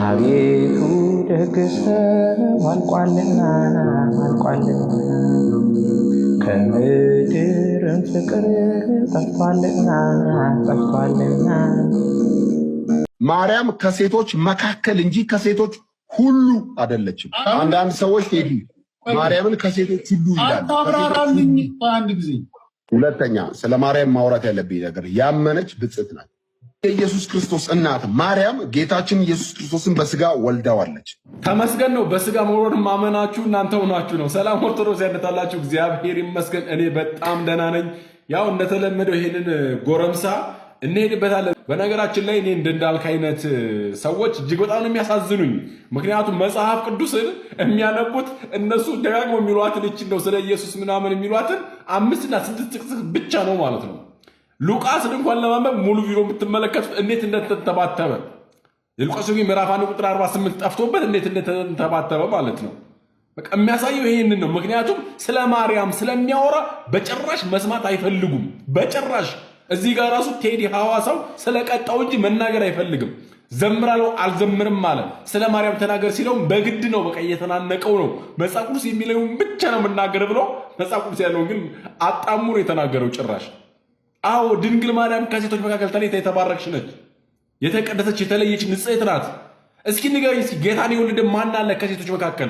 አቤቱ ደግሰው አልቋልና ከምድርም ፍቅር ጠፍቷልና ማርያም ከሴቶች መካከል እንጂ ከሴቶች ሁሉ አይደለችም። አንዳንድ ሰዎች ሄዱ ማርያምን ከሴቶች ሁሉ ይላል። አብራራልኝ አንድ ጊዜ። ሁለተኛ ስለ ማርያም ማውራት ያለብኝ ነገር ያመነች ብጽዕት ናት። የኢየሱስ ክርስቶስ እናት ማርያም ጌታችን ኢየሱስ ክርስቶስን በስጋ ወልዳዋለች። ተመስገን ነው። በስጋ መውረድ ማመናችሁ እናንተ ሆናችሁ ነው። ሰላም ኦርቶዶክስ ያነታላችሁ። እግዚአብሔር ይመስገን እኔ በጣም ደህና ነኝ። ያው እንደተለመደው ይሄንን ጎረምሳ እንሄድበታለን። በነገራችን ላይ እኔ እንዳልክ አይነት ሰዎች እጅግ በጣም ነው የሚያሳዝኑኝ። ምክንያቱም መጽሐፍ ቅዱስን የሚያነቡት እነሱ ደጋግሞ የሚሏትን እቺ ነው ስለ ኢየሱስ ምናምን የሚሏትን 5 እና 6 ጥቅስ ብቻ ነው ማለት ነው። ሉቃስን እንኳን ለማንበብ ሙሉ ቪዲዮ የምትመለከቱት እንዴት እንደተንተባተበ የሉቃስ ወንጌል ምዕራፍ 1 ቁጥር 48 ጠፍቶበት እንዴት እንደተንተባተበ ማለት ነው። በቃ የሚያሳየው ይሄንን ነው። ምክንያቱም ስለ ማርያም ስለሚያወራ በጭራሽ መስማት አይፈልጉም። በጭራሽ እዚህ ጋር ራሱ ቴዲ ሐዋሳው ስለቀጣው እንጂ መናገር አይፈልግም። ዘምራለሁ አልዘምርም አለ። ስለ ማርያም ተናገር ሲለው በግድ ነው። በቃ እየተናነቀው ነው። መጽሐፍ ቅዱስ የሚለውን ብቻ ነው መናገር ብሎ መጽሐፍ ቅዱስ ያለውን ግን አጣሙ ነው የተናገረው ጭራሽ። አዎ ድንግል ማርያም ከሴቶች መካከል ተለይታ የተባረክሽ ነች። የተቀደሰች የተለየች ንጽሕት ናት። እስኪ ንገረኝ፣ እስኪ ጌታን የወለደ ማን አለ ከሴቶች መካከል?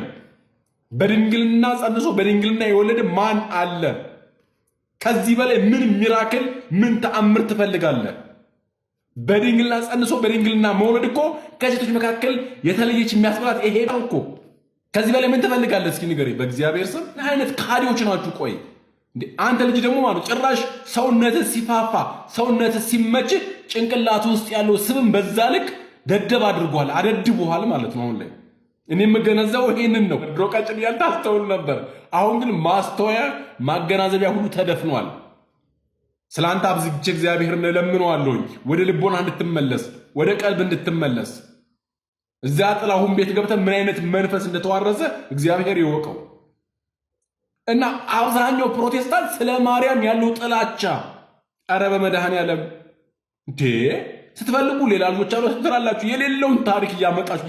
በድንግልና ጸንሶ በድንግልና የወለደ ማን አለ? ከዚህ በላይ ምን ሚራክል ምን ተአምር ትፈልጋለህ? በድንግልና ጸንሶ በድንግልና መውለድ እኮ ከሴቶች መካከል የተለየች የሚያስብላት ይሄ ነው እኮ። ከዚህ በላይ ምን ትፈልጋለህ? እስኪ ንገረኝ በእግዚአብሔር ስም። ምን አይነት ካዲዎች ናችሁ? ቆይ አንተ ልጅ ደግሞ ማለት ጭራሽ ሰውነትህ ሲፋፋ ሰውነትህ ሲመች ጭንቅላት ውስጥ ያለው ስብም በዛ ልክ ደደብ አድርጓል፣ አደድቧል ማለት ነው። አሁን ላይ እኔ የምገነዘበው ይሄንን ነው። ድሮ ቀጭን ያልታስተውል ነበር። አሁን ግን ማስተዋያ ማገናዘቢያ ሁሉ ተደፍኗል። ስላንተ አብዝቼ እግዚአብሔርን እለምነዋለሁኝ ወደ ልቦና እንድትመለስ ወደ ቀልብ እንድትመለስ። እዛ ጥላሁን ቤት ገብተህ ምን አይነት መንፈስ እንደተዋረሰ እግዚአብሔር ይወቀው። እና አብዛኛው ፕሮቴስታንት ስለ ማርያም ያለው ጥላቻ አረ በመድኃኔዓለም እንዴ ስትፈልጉ ሌላ ልጆች አሉ ትላላችሁ። የሌለውን ታሪክ እያመጣችሁ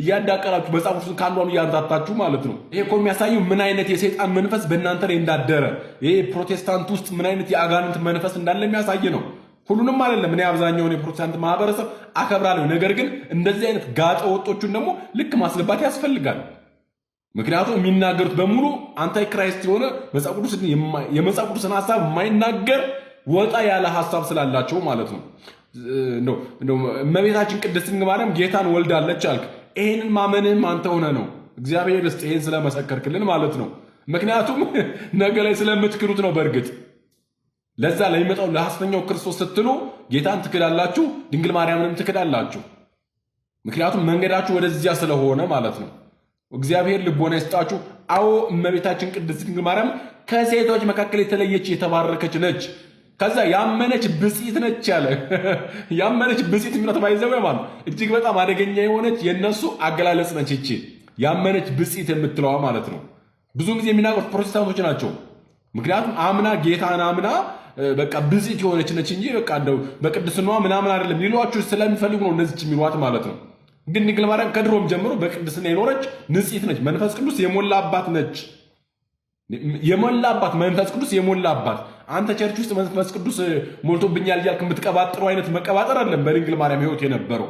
እያዳቀራችሁ መጽሐፎችን ካንዷን እያንታታችሁ ማለት ነው። ይሄ እኮ የሚያሳየው ምን አይነት የሰይጣን መንፈስ በእናንተ ላይ እንዳደረ፣ ይሄ ፕሮቴስታንት ውስጥ ምን አይነት የአጋንንት መንፈስ እንዳለ የሚያሳይ ነው። ሁሉንም አይደለም። እኔ አብዛኛውን የፕሮቴስታንት ማህበረሰብ አከብራለሁ። ነገር ግን እንደዚህ አይነት ጋጠ ወጦቹን ደግሞ ልክ ማስገባት ያስፈልጋል። ምክንያቱም የሚናገሩት በሙሉ አንታይ ክራይስት የሆነ የመጽሐፍ ቅዱስን ሐሳብ የማይናገር ወጣ ያለ ሐሳብ ስላላቸው ማለት ነው። እመቤታችን ቅድስት ድንግል ማርያም ጌታን ወልዳለች አልክ። ይሄንን ማመንህም አንተ ሆነ ነው። እግዚአብሔር እስቲ ይሄን ስለመሰከርክልን ማለት ነው። ምክንያቱም ነገ ላይ ስለምትክሩት ነው። በእርግጥ ለዛ ለሚመጣው ለሐሰተኛው ክርስቶስ ስትሉ ጌታን ትክዳላችሁ፣ ድንግል ማርያምንም ትክዳላችሁ። ምክንያቱም መንገዳችሁ ወደዚያ ስለሆነ ማለት ነው። እግዚአብሔር ልቦና ይስጣችሁ። አዎ እመቤታችን ቅድስት ድንግል ማርያም ከሴቶች መካከል የተለየች የተባረከች ነች። ከዛ ያመነች ብጽዕት ነች ያለ ያመነች ብጽዕት የሚለው ተባይዘው ማለት እጅግ በጣም አደገኛ የሆነች የነሱ አገላለጽ ነች። እቺ ያመነች ብጽዕት የምትለዋ ማለት ነው። ብዙ ጊዜ የሚናገሩት ፕሮቴስታንቶች ናቸው። ምክንያቱም አምና ጌታን አምና በቃ ብጽዕት የሆነች ነች እንጂ በቃ እንደው በቅድስናዋ ምናምን አይደለም ሊሏችሁ ስለሚፈልጉ ነው እነዚህ የሚሏት ማለት ነው። ግን ድንግል ማርያም ከድሮም ጀምሮ በቅድስና የኖረች ንጽሕት ነች። መንፈስ ቅዱስ የሞላባት ነች። የሞላባት መንፈስ ቅዱስ የሞላባት። አንተ ቸርች ውስጥ መንፈስ ቅዱስ ሞልቶብኛል እያልክ የምትቀባጥረው አይነት መቀባጠር አይደለም በድንግል ማርያም ሕይወት የነበረው።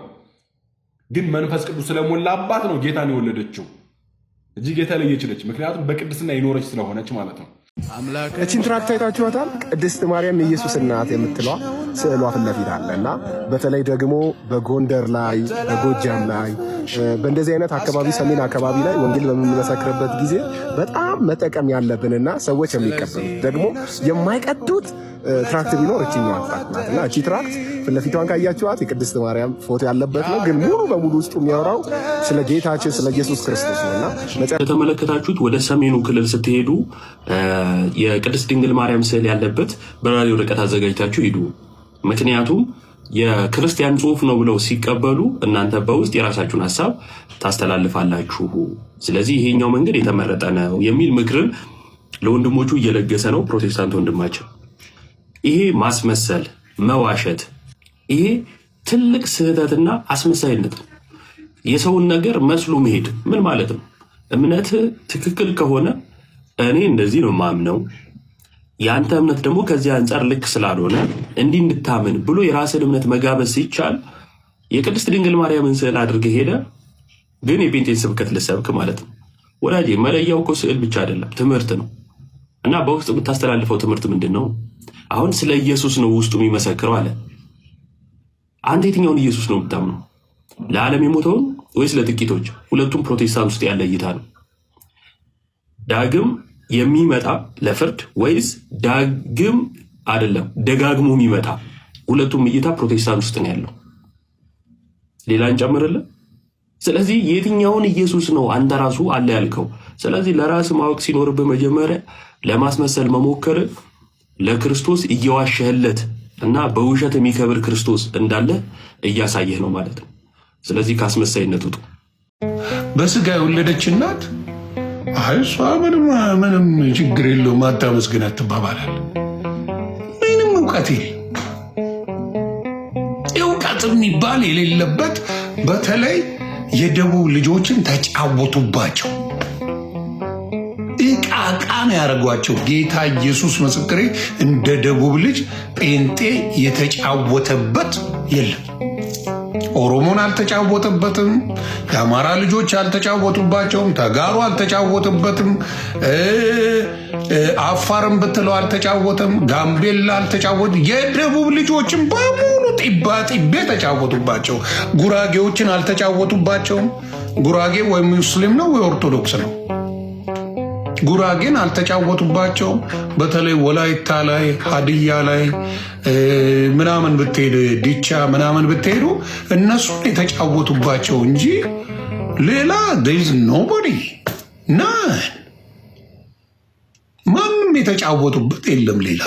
ግን መንፈስ ቅዱስ ስለሞላባት ነው ጌታን የወለደችው። እጅግ የተለየች ነች። ምክንያቱም በቅድስና የኖረች ስለሆነች ማለት ነው። እቺን ትራክት አይታችኋታል? ቅድስት ማርያም የኢየሱስ እናት የምትለዋ ስዕሏ ፊት ለፊት አለ እና በተለይ ደግሞ በጎንደር ላይ በጎጃም ላይ በእንደዚህ አይነት አካባቢ ሰሜን አካባቢ ላይ ወንጌል በምንመሰክርበት ጊዜ በጣም መጠቀም ያለብንና ሰዎች የሚቀበሉት ደግሞ የማይቀዱት ትራክት ቢኖር እቺኛዋ ትራክት ናት። እና እቺ ትራክት ፊት ለፊቷን ካያችኋት የቅድስት ማርያም ፎቶ ያለበት ነው። ግን ሙሉ በሙሉ ውስጡ የሚያወራው ስለ ጌታችን ስለ ኢየሱስ ክርስቶስ ነው። እና ከተመለከታችሁት ወደ ሰሜኑ ክልል ስትሄዱ የቅድስት ድንግል ማርያም ስዕል ያለበት በራሪ ወረቀት አዘጋጅታችሁ ሂዱ። ምክንያቱም የክርስቲያን ጽሑፍ ነው ብለው ሲቀበሉ እናንተ በውስጥ የራሳችሁን ሐሳብ ታስተላልፋላችሁ። ስለዚህ ይሄኛው መንገድ የተመረጠ ነው የሚል ምክርን ለወንድሞቹ እየለገሰ ነው ፕሮቴስታንት ወንድማቸው። ይሄ ማስመሰል፣ መዋሸት፣ ይሄ ትልቅ ስህተትና አስመሳይነት ነው። የሰውን ነገር መስሎ መሄድ ምን ማለት ነው? እምነት ትክክል ከሆነ እኔ እንደዚህ ነው ማምነው፣ ያንተ እምነት ደግሞ ከዚህ አንጻር ልክ ስላልሆነ እንዲህ እንድታምን ብሎ የራስን እምነት መጋበዝ ሲቻል የቅድስት ድንግል ማርያምን ስዕል አድርገህ ሄደ ግን የጴንጤን ስብከት ልሰብክ ማለት ነው። ወዳጄ መለያው እኮ ስዕል ብቻ አይደለም ትምህርት ነው። እና በውስጥ የምታስተላልፈው ትምህርት ምንድን ነው? አሁን ስለ ኢየሱስ ነው ውስጡ የሚመሰክረው አለ። አንተ የትኛውን ኢየሱስ ነው የምታምነው? ለዓለም የሞተውን ወይስ ለጥቂቶች? ሁለቱም ፕሮቴስታንት ውስጥ ያለ እይታ ነው። ዳግም የሚመጣ ለፍርድ ወይስ ዳግም አይደለም ደጋግሞ የሚመጣ? ሁለቱም እይታ ፕሮቴስታንት ውስጥ ነው ያለው። ሌላ እንጨምርልን። ስለዚህ የትኛውን ኢየሱስ ነው አንተ ራሱ አለ ያልከው? ስለዚህ ለራስ ማወቅ ሲኖርብህ መጀመሪያ ለማስመሰል መሞከር ለክርስቶስ እየዋሸህለት እና በውሸት የሚከብር ክርስቶስ እንዳለ እያሳየህ ነው ማለት ነው። ስለዚህ ካስመሳይነት ውጡ። በስጋ የወለደች እናት እሷ ምንም ችግር የለውም አታመስግናት ትባባላል። ምንም እውቀት የለም። እውቀት የሚባል የሌለበት በተለይ የደቡብ ልጆችን ተጫወቱባቸው። እቃ ነው ያደረጓቸው። ጌታ ኢየሱስ ምስክሬ፣ እንደ ደቡብ ልጅ ጴንጤ የተጫወተበት የለም። ኦሮሞን አልተጫወተበትም። የአማራ ልጆች አልተጫወቱባቸውም። ተጋሩ አልተጫወተበትም። አፋርም ብትለው አልተጫወተም። ጋምቤላ አልተጫወት። የደቡብ ልጆችን በሙሉ ጢባ ጢቤ ተጫወቱባቸው። ጉራጌዎችን አልተጫወቱባቸውም። ጉራጌ ወይ ሙስሊም ነው ወይ ኦርቶዶክስ ነው። ጉራጌን አልተጫወቱባቸውም። በተለይ ወላይታ ላይ ሀዲያ ላይ ምናምን ብትሄዱ ዲቻ ምናምን ብትሄዱ እነሱን የተጫወቱባቸው እንጂ ሌላ ዴዝ ኖቦዲ ናን ማንም የተጫወቱበት የለም። ሌላ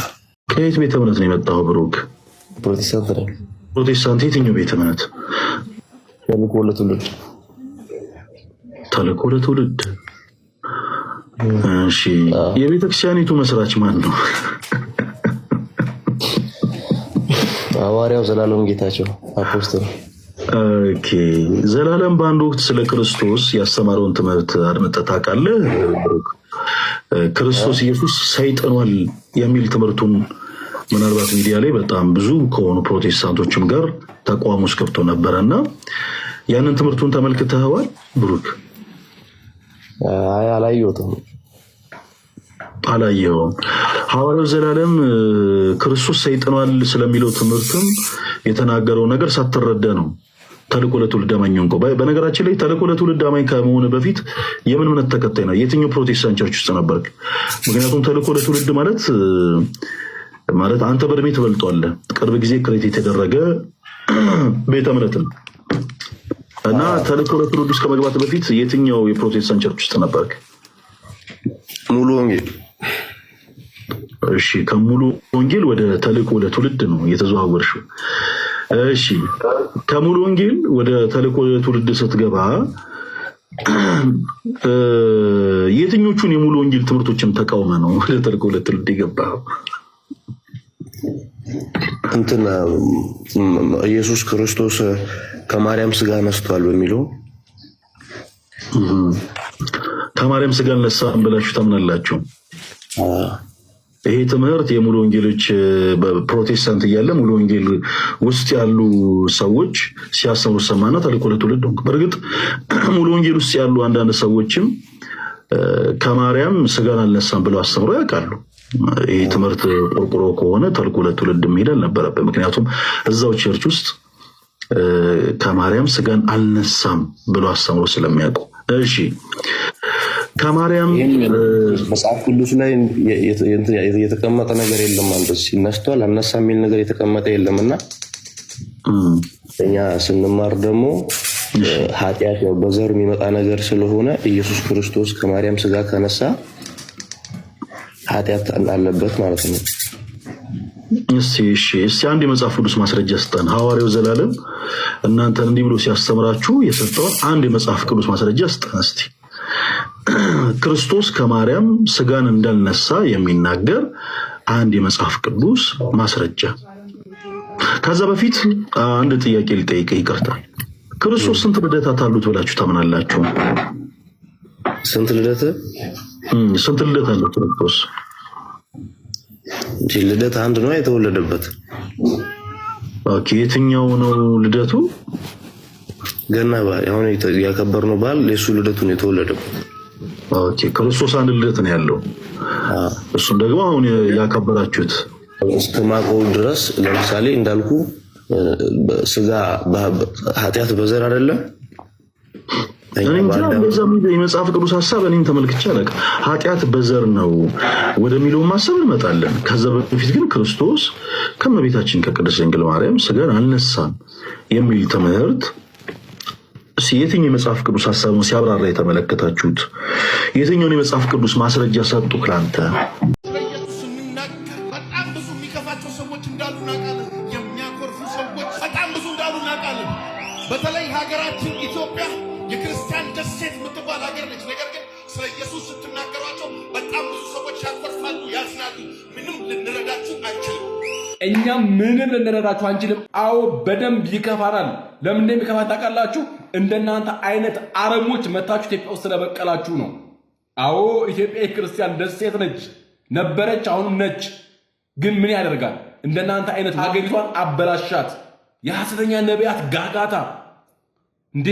ከየት ቤተ እምነት ነው የመጣው ብሩክ? ፕሮቴስታንት ነው። ፕሮቴስታንት የትኛው ቤተ እምነት? ተልእኮ ለትውልድ። ተልእኮ ለትውልድ። እሺ፣ የቤተክርስቲያኒቱ መስራች ማን ነው? ሐዋርያው ዘላለም ጌታቸው አፖስቶል። ኦኬ፣ ዘላለም በአንድ ወቅት ስለ ክርስቶስ ያስተማረውን ትምህርት አድምጠህ ታውቃለህ? ክርስቶስ ኢየሱስ ሰይጠኗል የሚል ትምህርቱን ምናልባት ሚዲያ ላይ በጣም ብዙ ከሆኑ ፕሮቴስታንቶችም ጋር ተቋም ውስጥ ገብቶ ነበረና ያንን ትምህርቱን ተመልክተኸዋል ብሩክ? አይ አላየሁትም። አላየኸውም? ሐዋርያው ዘላለም ክርስቶስ ሰይጠኗል ስለሚለው ትምህርትም የተናገረው ነገር ሳትረዳ ነው ተልእኮ ለትውልድ አማኝ እንኳ። በነገራችን ላይ ተልእኮ ለትውልድ አማኝ ከመሆን በፊት የምን እምነት ተከታይ ነው? የትኛው ፕሮቴስታንት ቸርች ውስጥ ነበርክ? ምክንያቱም ተልእኮ ለትውልድ ማለት አንተ በእድሜ ትበልጧለህ። ቅርብ ጊዜ ክሬት የተደረገ ቤተ እምነት ነው እና ተልእኮ ለትውልድ ውስጥ ከመግባት በፊት የትኛው የፕሮቴስታንት ቸርች ውስጥ ነበርክ? ሙሉ ወንጌል። እሺ፣ ከሙሉ ወንጌል ወደ ተልእኮ ለትውልድ ነው የተዘዋወርሽው። እሺ፣ ከሙሉ ወንጌል ወደ ተልእኮ ለትውልድ ስትገባ የትኞቹን የሙሉ ወንጌል ትምህርቶችን ተቃውመ ነው ወደ ተልእኮ ለትውልድ የገባው? እንትና ኢየሱስ ክርስቶስ ከማርያም ስጋ ነስቷል በሚለው ከማርያም ስጋ ነሳን ብላችሁ ታምናላችሁ? ይሄ ትምህርት የሙሉ ወንጌሎች በፕሮቴስታንት እያለ ሙሉ ወንጌል ውስጥ ያሉ ሰዎች ሲያስተምሩ ሰማና ተልእኮ ለትውልድ ነው። በእርግጥ ሙሉ ወንጌል ውስጥ ያሉ አንዳንድ ሰዎችም ከማርያም ስጋን አልነሳም ብለው አስተምረው ያውቃሉ። ይህ ትምህርት ቆርቆሮ ከሆነ ተልእኮ ለትውልድ መሄድ አልነበረበት። ምክንያቱም እዛው ቸርች ውስጥ ከማርያም ስጋን አልነሳም ብለው አስተምሮ ስለሚያውቁ። እሺ፣ ከማርያም መጽሐፍ ቅዱስ ላይ የተቀመጠ ነገር የለም። አንተ ሲነስቷል አልነሳም የሚል ነገር የተቀመጠ የለምና እኛ ስንማር ደግሞ ኃጢአት ነው በዘር የሚመጣ ነገር ስለሆነ ኢየሱስ ክርስቶስ ከማርያም ስጋ ከነሳ ኃጢአት አለበት ማለት ነው። እስቲ አንድ የመጽሐፍ ቅዱስ ማስረጃ ስጠን። ሐዋርያው ዘላለም እናንተን እንዲህ ብሎ ሲያስተምራችሁ የሰጠው አንድ የመጽሐፍ ቅዱስ ማስረጃ ስጠን እስቲ። ክርስቶስ ከማርያም ስጋን እንዳልነሳ የሚናገር አንድ የመጽሐፍ ቅዱስ ማስረጃ። ከዛ በፊት አንድ ጥያቄ ልጠይቅህ፣ ይቅርታ። ክርስቶስ ስንት ልደታት አሉት ብላችሁ ታምናላችሁ? ስንት ልደት አለው ክርስቶስ? ልደት አንድ ነው የተወለደበት። ኦኬ፣ የትኛው ነው ልደቱ? ገና በዓል አሁን ያከበርነው በዓል የሱ ልደቱ ነው የተወለደበት። ኦኬ፣ ክርስቶስ አንድ ልደት ነው ያለው። እሱም ደግሞ አሁን ያከበራችሁት እስከማውቀው ድረስ ለምሳሌ እንዳልኩ ስጋ ኃጢአት በዘር አይደለም። የመጽሐፍ ቅዱስ ሀሳብ እኔም ተመልክቼ አላውቅም። ኃጢአት በዘር ነው ወደሚለው ማሰብ እንመጣለን። ከዛ በፊት ግን ክርስቶስ ከእመቤታችን ከቅድስት ድንግል ማርያም ስጋን አልነሳም የሚል ትምህርት የትኛው የመጽሐፍ ቅዱስ ሀሳቡን ሲያብራራ የተመለከታችሁት? የትኛውን የመጽሐፍ ቅዱስ ማስረጃ ሰጡ? ክላንተ በጣም ብዙ የሚከፋቸው ሰዎች እንዳሉ እናውቃለን። የሚያኮርፉ ሰዎች በጣም ብዙ እንዳሉ እናውቃለን። በተለይ ሀገራችን ኢትዮጵያ የክርስቲያን ደሴት የምትባል ሀገር ነች። ነገር ግን ስለ ኢየሱስ ስትናገሯቸው በጣም ብዙ ሰዎች ያኮርፋሉ፣ ያዝናሉ። ምንም ልንረዳችሁ አንችልም። እኛ ምንም ልንረዳችሁ አንችልም። አዎ በደንብ ይከፋናል። ለምን እንደሚከፋን ታውቃላችሁ? እንደናንተ አይነት አረሞች መታችሁ ኢትዮጵያ ውስጥ ስለበቀላችሁ ነው። አዎ ኢትዮጵያ የክርስቲያን ደሴት ነች፣ ነበረች፣ አሁንም ነች። ግን ምን ያደርጋል? እንደናንተ አይነት ሀገሪቷን አበላሻት። የሐሰተኛ ነቢያት ጋጋታ እንዴ!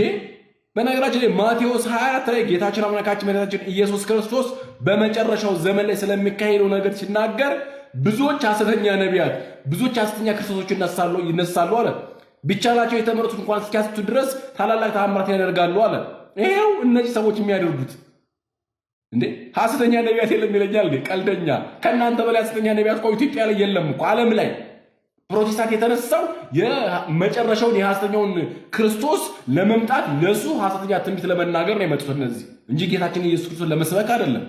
በነገራችን ላይ ማቴዎስ 24 ላይ ጌታችን አምላካችን መድኃኒታችን ኢየሱስ ክርስቶስ በመጨረሻው ዘመን ላይ ስለሚካሄደው ነገር ሲናገር ብዙዎች ሐሰተኛ ነቢያት፣ ብዙዎች ሐሰተኛ ክርስቶሶች ይነሳሉ አለ። ቢቻላቸው የተመረጡት እንኳን እስኪያስቱ ድረስ ታላላቅ ተአምራት ያደርጋሉ አለ። ይሄው እነዚህ ሰዎች የሚያደርጉት እንዴ! ሐሰተኛ ነቢያት የለም ይለኛል። ቀልደኛ! ከእናንተ በላይ ሐሰተኛ ነቢያት እኮ ኢትዮጵያ ላይ የለም እኮ ዓለም ላይ። ፕሮቴስታንት የተነሳው የመጨረሻውን የሐሰተኛውን ክርስቶስ ለመምጣት ለሱ ሐሰተኛ ትንቢት ለመናገር ነው የመጡት እነዚህ እንጂ ጌታችን ኢየሱስ ክርስቶስ ለመስበክ አይደለም።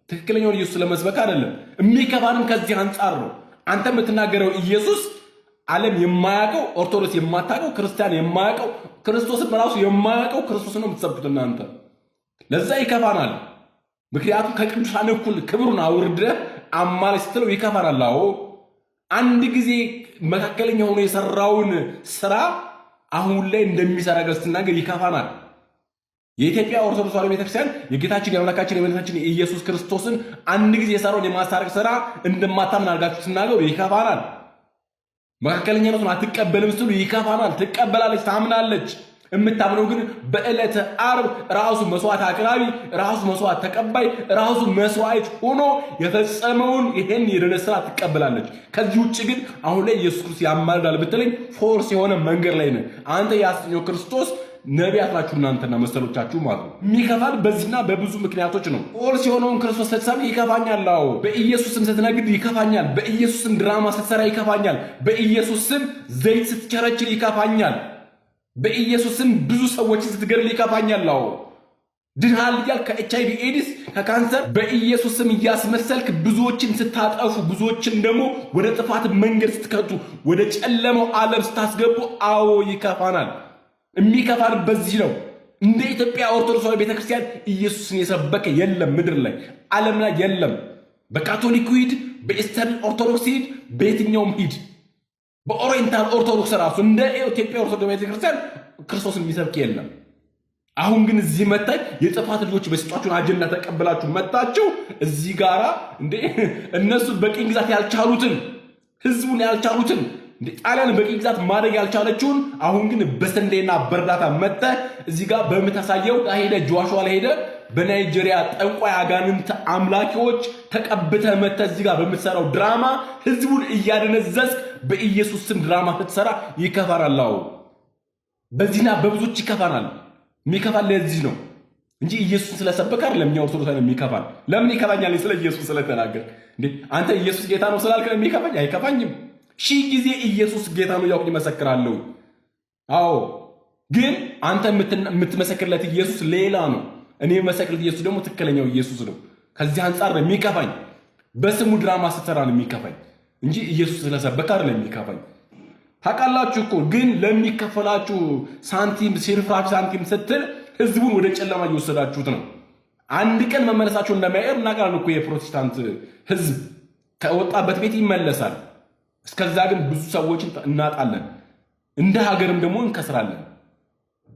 ትክክለኛውን ኢየሱስ ለመስበክ አይደለም። የሚከፋንም ከዚህ አንጻር ነው። አንተ የምትናገረው ኢየሱስ ዓለም የማያውቀው፣ ኦርቶዶክስ የማታውቀው፣ ክርስቲያን የማያውቀው፣ ክርስቶስን ራሱ የማያውቀው ክርስቶስን ነው የምትሰብኩት እናንተ። ለዛ ይከፋናል። ምክንያቱም ከቅዱሳን እኩል ክብሩን አውርደህ አማላይ ስትለው ይከፋናል። አዎ አንድ ጊዜ መካከለኛ ሆኖ የሰራውን ስራ አሁን ላይ እንደሚሰራ ገር ስትናገር ይከፋናል። የኢትዮጵያ ኦርቶዶክስ ተዋሕዶ ቤተክርስቲያን የጌታችን የአምላካችን የመድኃኒታችን የኢየሱስ ክርስቶስን አንድ ጊዜ የሰራውን የማስታረቅ ስራ እንደማታምን አድርጋችሁ ስትናገሩ ይከፋናል። መካከለኛነቱን አትቀበልም ስትሉ ይከፋናል። ትቀበላለች፣ ታምናለች። የምታምነው ግን በዕለተ ዓርብ ራሱ መስዋዕት አቅራቢ፣ ራሱ መስዋዕት ተቀባይ፣ ራሱ መስዋዕት ሆኖ የፈጸመውን ይሄን የድኅነት ስራ ትቀበላለች። ከዚህ ውጭ ግን አሁን ላይ ኢየሱስ ክርስቶስ ያማልዳል ብትለኝ ፎርስ የሆነ መንገድ ላይ ነህ አንተ። የሐሰተኛው ክርስቶስ ነቢያት ናችሁ እናንተና መሰሎቻችሁ ማለት ነው። የሚከፋል በዚህና በብዙ ምክንያቶች ነው። ፎርስ የሆነውን ክርስቶስ ስትሰብክ ይከፋኛል። አዎ በኢየሱስም ስትነግድ ይከፋኛል። በኢየሱስም ድራማ ስትሰራ ይከፋኛል። በኢየሱስም ዘይት ስትቸረችር ይከፋኛል። በኢየሱስም ብዙ ሰዎችን ስትገድል ይከፋኛል። አዎ ድናል እያልክ ከኤችአይቪ ኤድስ ከካንሰር በኢየሱስም እያስመሰልክ ብዙዎችን ስታጠፉ፣ ብዙዎችን ደግሞ ወደ ጥፋት መንገድ ስትከቱ፣ ወደ ጨለማው ዓለም ስታስገቡ አዎ ይከፋናል። የሚከፋን በዚህ ነው። እንደ ኢትዮጵያ ኦርቶዶክስ ቤተክርስቲያን ኢየሱስን የሰበከ የለም ምድር ላይ ዓለም ላይ የለም። በካቶሊክ ሂድ፣ በኢስተርን ኦርቶዶክስ ሂድ፣ በየትኛውም ሂድ፣ በኦሪየንታል ኦርቶዶክስ ራሱ እንደ ኢትዮጵያ ኦርቶዶክስ ቤተክርስቲያን ክርስቶስን የሚሰብክ የለም። አሁን ግን እዚህ መጣይ የጥፋት ልጆች በስጧችሁን አጀንዳ ተቀበላችሁ መጣችሁ እዚህ ጋራ እንዴ እነሱ በቅኝ ግዛት ያልቻሉትን ህዝቡን ያልቻሉትን ጣሊያን በቅኝ ግዛት ማድረግ ያልቻለችውን አሁን ግን በሰንዴና በርዳታ መጣ እዚህ ጋር በመታሳየው ሄደ ጆሹዋ ላይ ሄደ በናይጄሪያ ጠንቋይ አጋንንት አምላኪዎች ተቀብተ መጣ እዚህ ጋር በመሰራው ድራማ ህዝቡን እያደነዘዝ በኢየሱስ ስም ድራማ ተሰራ ይከፋናል። አዎ በዚህና በብዙዎች ይከፋናል። የሚከፋል ለዚህ ነው እንጂ ኢየሱስ ስለሰበከ አይደለም። እኛ ኦርቶዶክሳውያን የሚከፋል ለምን ይከፋኛል? ስለ ኢየሱስ ስለተናገር እንዴ አንተ ኢየሱስ ጌታ ነው ስላልከ የሚከፋኝ አይከፋኝም። ሺህ ጊዜ ኢየሱስ ጌታ ነው ያውቁኝ መሰክራለሁ። አዎ ግን አንተ የምትመሰክርለት ኢየሱስ ሌላ ነው። እኔ የምመሰክርለት ኢየሱስ ደግሞ ትክክለኛው ኢየሱስ ነው። ከዚህ አንፃር ነው የሚከፋኝ። በስሙ ድራማ ስትሰራ ነው የሚከፋኝ እንጂ ኢየሱስ ስለሰበከ አይደለም የሚከፋኝ። ታውቃላችሁ እኮ ግን ለሚከፈላችሁ ሳንቲም ሲርፍራፍ ሳንቲም ስትል ህዝቡን ወደ ጨለማ እየወሰዳችሁት ነው። አንድ ቀን መመለሳቸው እንደማይቀር እናውቃለን እኮ የፕሮቴስታንት ህዝብ ከወጣበት ቤት ይመለሳል። እስከዛ ግን ብዙ ሰዎችን እናጣለን፣ እንደ ሀገርም ደግሞ እንከስራለን።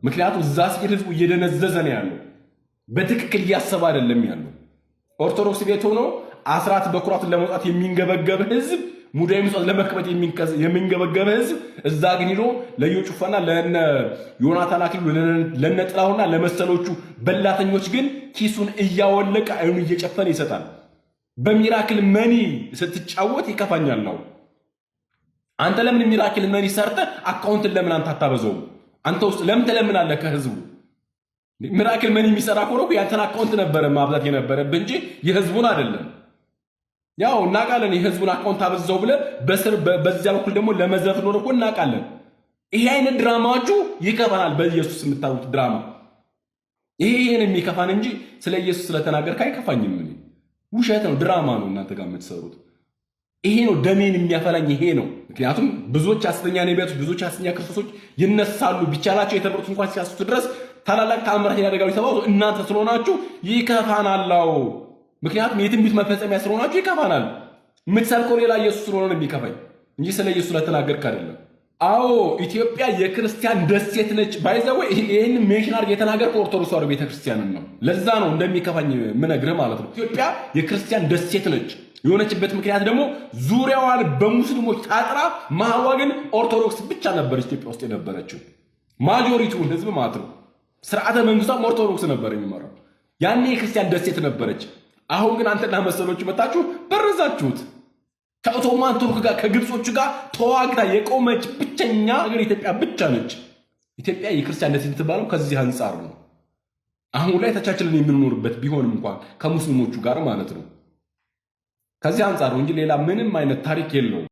ምክንያቱም እዛ ሲሄድ ህዝቡ እየደነዘዘ ነው ያለው፣ በትክክል እያሰበ አይደለም ያለው። ኦርቶዶክስ ቤት ሆኖ አስራት በኩራትን ለመውጣት የሚንገበገብ ህዝብ፣ ሙዳይ ምጽዋት ለመክበት የሚንገበገብ ህዝብ እዛ ግን ሄዶ ለዮ ጩፋና ለነ ዮናታን አክሊሉ ለነ ጥላሁና ለመሰሎቹ በላተኞች ግን ኪሱን እያወለቀ አይኑ እየጨፈነ ይሰጣል። በሚራክል መኒ ስትጫወት ይከፋኛል ነው። አንተ ለምን ሚራክል መኒ ሰርተ አካውንትን ለምን አንተ አታበዘው? አንተ ውስጥ ለምን ተለምናለህ ከህዝቡ? ሚራክል መኒ የሚሰራ ኮሮ ያንተን አካውንት ነበረ ማብዛት የነበረብህ እንጂ የህዝቡን አይደለም። ያው እናቃለን የህዝቡን አካውንት አበዛው ብለ በዚያ በኩል ደግሞ ለመዘፍ ነው እኮ እናቃለን። ይሄ አይነት ድራማዎቹ ይከፋናል። በኢየሱስ የምታዩት ድራማ ይሄን የሚከፋን እንጂ ስለ ኢየሱስ ስለተናገርክ አይከፋኝም። ምን ውሸት ነው፣ ድራማ ነው እናንተ ጋር የምትሰሩት። ይሄ ነው ደሜን የሚያፈላኝ ይሄ ነው። ምክንያቱም ብዙዎች ሐሰተኛ ነቢያቶች፣ ብዙዎች ሐሰተኛ ክርስቶሶች ይነሳሉ። ቢቻላቸው የተመረጡት እንኳን ሲያስቱ ድረስ ታላላቅ ተአምራት ያደርጋሉ የተባሉ እናንተ ስለሆናችሁ ይከፋናል። ምክንያቱም የትንቢት መፈጸሚያ ስለሆናችሁ ይከፋናል። የምትሰብከው ሌላ ኢየሱስ ስለሆነ ነው የሚከፋኝ እንጂ ስለ ኢየሱስ ስለተናገርክ አይደለም። አዎ ኢትዮጵያ የክርስቲያን ደሴት ነች። ባይዘው ይሄን ሜንሽን አድርገህ የተናገርከው ኦርቶዶክስ ተዋሕዶ ቤተክርስቲያንን ነው። ለዛ ነው እንደሚከፋኝ ምነግርህ ማለት ነው። ኢትዮጵያ የክርስቲያን ደሴት ነች። የሆነችበት ምክንያት ደግሞ ዙሪያዋን በሙስሊሞች ታጥራ መሀሏ ግን ኦርቶዶክስ ብቻ ነበረች ኢትዮጵያ ውስጥ የነበረችው ማጆሪቲውን ህዝብ ማለት ነው። ስርዓተ መንግስቷም ኦርቶዶክስ ነበር የሚመራው። ያኔ የክርስቲያን ደሴት ነበረች። አሁን ግን አንተና መሰሎቹ መጣችሁ በረዛችሁት። ከኦቶማን ቱርክ ጋር ከግብጾች ጋር ተዋግታ የቆመች ብቸኛ ሀገር ኢትዮጵያ ብቻ ነች። ኢትዮጵያ የክርስቲያን ደሴት የምትባለው ከዚህ አንጻር ነው። አሁን ላይ ተቻችለን የምንኖርበት ቢሆንም እንኳን ከሙስሊሞቹ ጋር ማለት ነው። ከዚህ አንጻር ነው እንጂ ሌላ ምንም አይነት ታሪክ የለውም።